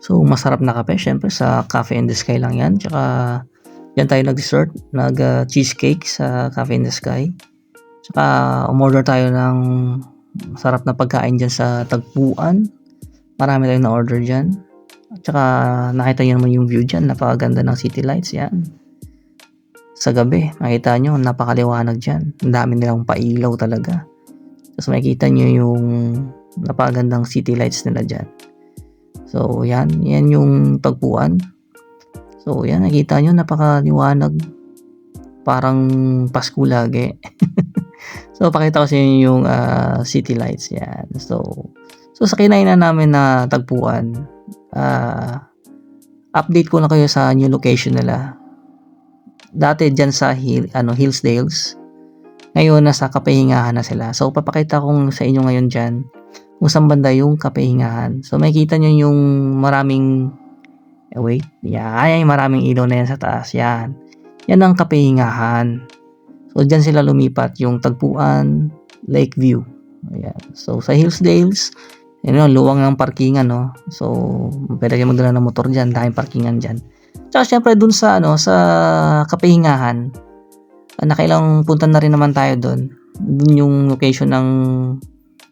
So, masarap na kape syempre sa Cafe in the Sky lang 'yan. Tsaka diyan tayo nag-dessert, cheesecake sa Cafe in the Sky. Tsaka umorder tayo ng masarap na pagkain diyan sa Tagpuan. Marami tayong na-order diyan. Tsaka nakita niyo naman yung view diyan, napakaganda ng city lights 'yan. Sa gabi, makita nyo, napakaliwanag diyan. Ang dami nilang pailaw talaga. Tapos makikita nyo yung napakagandang city lights nila diyan. So, yan yung Tagpuan. So, yan, nakita nyo, napakaliwanag. Parang Pasko lagi. So, pakita ko sa inyo yung city lights. Yan. So sa kinainan namin na Tagpuan, update ko na kayo sa new location nila. Dati dyan sa Hillsdales. Ngayon, nasa Kapehingahan na sila. So, papakita ko sa inyo ngayon dyan kung saan banda yung Kapehingahan. So, makikita nyo yung maraming maraming ilaw na yan sa taas. Yan ang Kapehingahan. So, dyan sila lumipat yung Tagpuan, Lakeview. Ayan. So, sa Hillsdales, luwang ng parkingan, no? So, pwede kayo magdala ng motor dyan. Daming parkingan dyan. Tsaka, syempre, dun sa Kapehingahan, nakailang punta na rin naman tayo dun. Dun yung location ng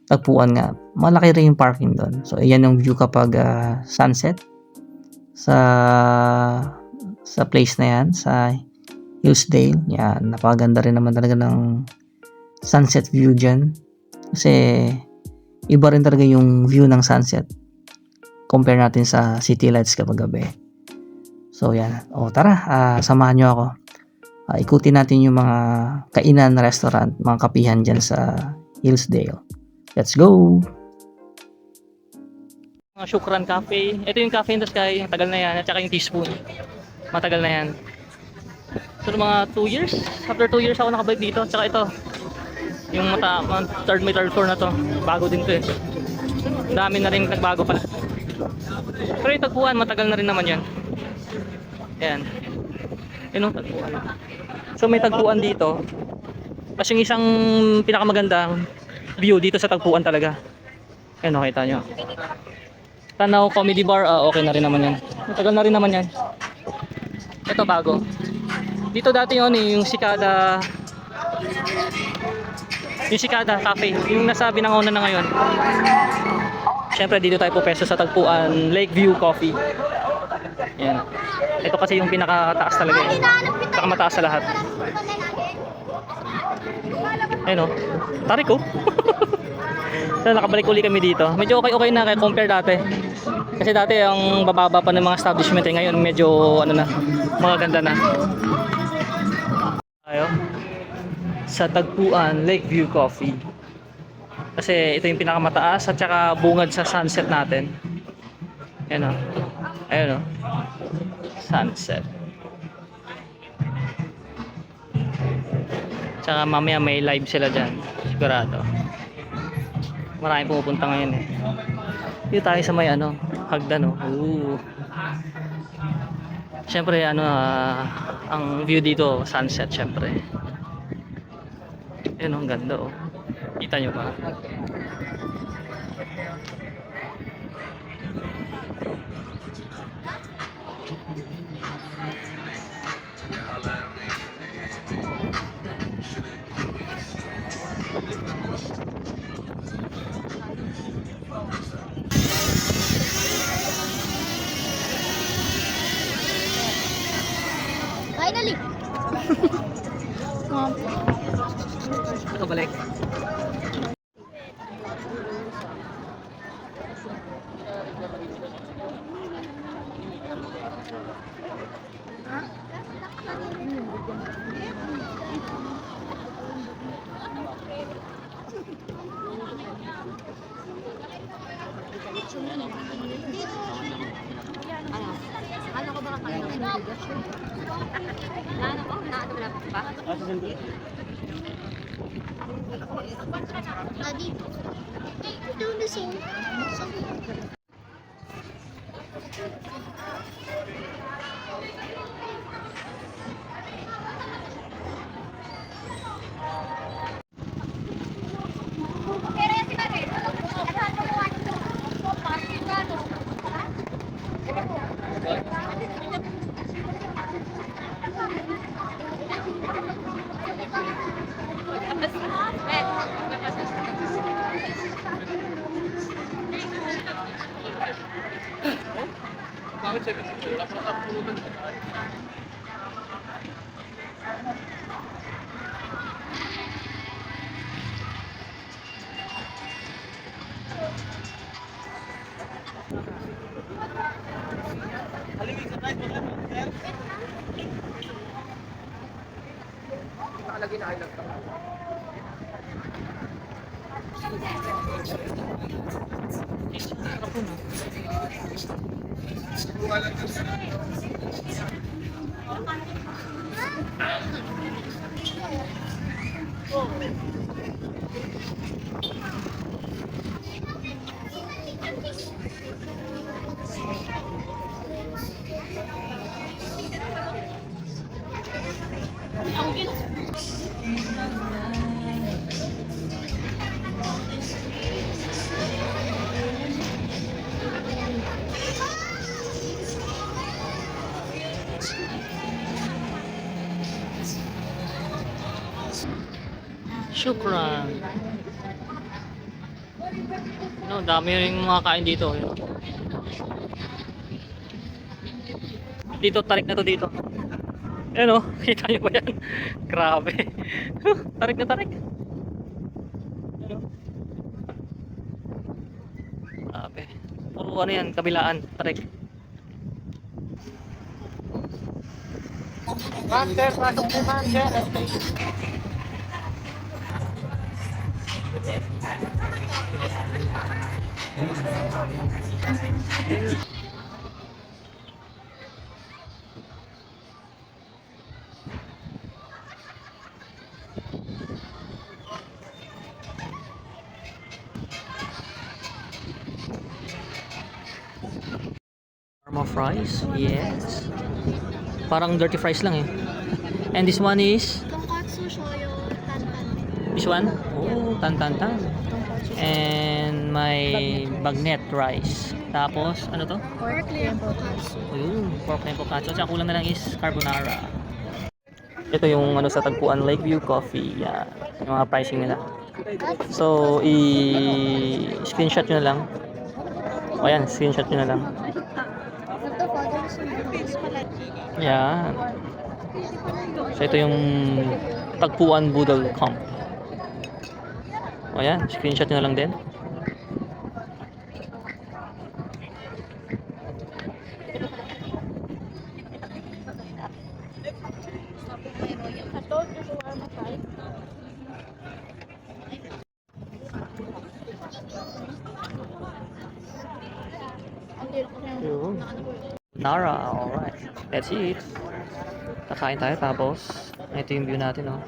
Tagpuan nga. Malaki rin yung parking dun. So, ayan yung view kapag sunset sa place na yan, sa Hillsdale. Yan, napakaganda rin naman talaga ng sunset view dyan. Kasi, iba rin talaga yung view ng sunset compare natin sa city lights kapag gabi. So, yan. Tara, samahan nyo ako. Ikutin natin yung mga kainan, restaurant, mga kapihan dyan sa Hillsdale. Let's go! Mga Shukran Cafe. Ito yung Cafe in the Sky. Tagal na yan. At saka yung Teaspoon. Matagal na yan. So, mga 2 years. After 2 years ako nakabalik dito. Tsaka ito. Yung may third floor na to. Bago din to eh. Dami na rin nagbago pala. Pero yung Tagpuan, matagal na rin naman yan. Ayan. Yun yung Tagpuan. So may Tagpuan dito. Tapos yung isang pinakamagandang view dito sa Tagpuan talaga. Ayan, nakita nyo. Tanaw Comedy Bar, okay na rin naman yan. Matagal na rin naman yan. Ito bago. Dito dati yun yung Sikada Cafe. Yung nasa Binangonan na ngayon. Siyempre dito tayo pupesto sa Tagpuan Lakeview Coffee. Ayan. Ito kasi yung pinakataas talaga. Pinakamataas sa lahat. Ayun o. Tarik ko. So, nakabalik uli kami dito. Medyo okay na kaya compare dati. Kasi dati ang bababa pa ng mga establishment ngayon medyo magaganda na. Ayo. Sa Tagpuan Lakeview Coffee. Kasi ito yung pinakamataas at saka bungad sa sunset natin. Ayan o. Ayun o. Sunset. Tsaka mamaya may live sila dyan. Sigurado. Maraming pumupunta ngayon eh. Dito tayo sa may hagdan o. Siyempre ang view dito sunset siyempre. Ayun o, ang ganda o. Kita nyo ba? Finally! Ito balik. Ano ko ba kayo? Ano ko? Wala pa? Adi, do the same. Shukran. No, dami rin mga kain dito. Dito, tarik na to dito. Ayan o, kita nyo ba yan? Grabe. Tarik na tarik. Ayan o. Grabe. Puro ano yan, kabilaan. Tarik. Master, pasok ni Master. Normal fries? Yes. Parang dirty fries lang eh. And this one is? Tonkatsu, shoyo, tantan. This one? Oh, tan. And my bagnet rice. Tapos, ano to? Pork lempo katsu. O yun, pork tempo katsu. At kulang na lang is carbonara. Ito yung ano sa tagpuan, Lakeview Coffee. Yan. Yung mga pricing nila. So, i-screenshot nyo na lang. O yan, screenshot nyo na lang. Yan. So, ito yung tagpuan Boodle Camp. O yan, screenshot nyo na lang din. Yun. Nara, alright. That's it. Kakain tayo tapos ito yung view natin, oh.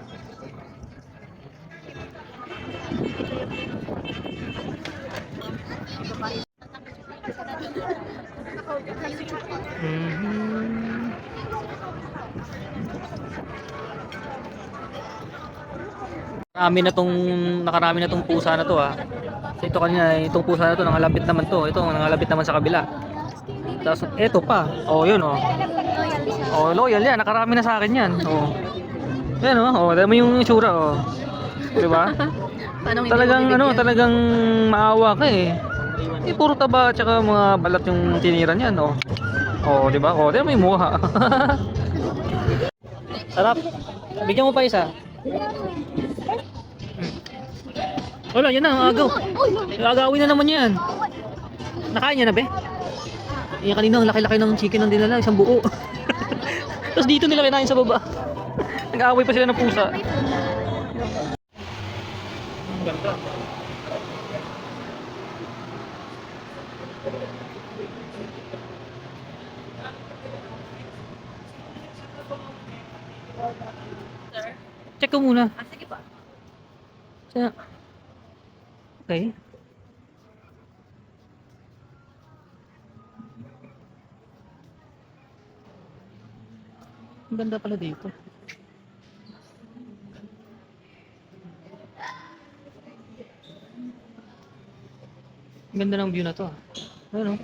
Nakarami na tong pusa na to, ah. So ito kanina, itong pusa na to nangalapit naman to. Ito nangalapit naman sa kabila. Tapos ito pa. Oh, yun oh. Oh, loyal yan. Nakarami na sa akin yan. Oh. Yan oh. Oh, dami yung itsura oh. 'Di ba? Talagang ano, talagang maawa ka eh. Puro taba at saka mga balat yung tinira niyan oh. Oh, 'di ba? Oh, dami yung mukha. Sarap. Bigyan mo pa isa. Wala, yan na, agaw. Agawin na naman yan. Nakain niya na, be? Yan kanina, ang laki-laki ng chicken ng dinala, isang buo. Tapos dito nila kinain sa baba. Nag-aaway pa sila ng pusa. Ang ganda. Check ko muna. Sige pa. Okay. Ang ganda pala dito. Ang ganda ng view na to. Ano?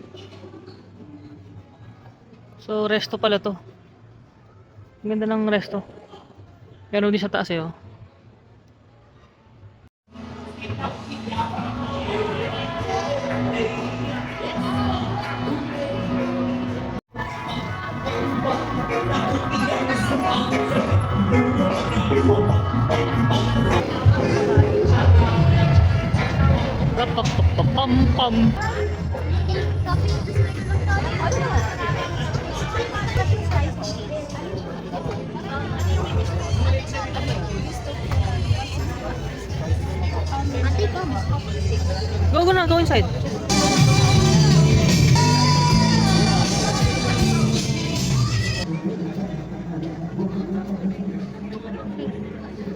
So, resto pala to. Ang ganda ng resto. Gano'n din sa taas eh, oh. Pam pam. Ate, come. Go na, go inside.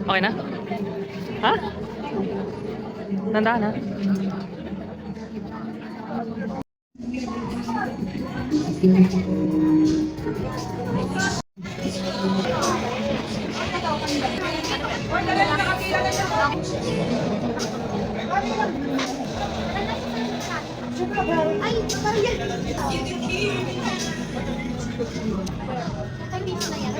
Okay na? Ha? Nandaan na? Ay, parang yan. Ay, dito na yan.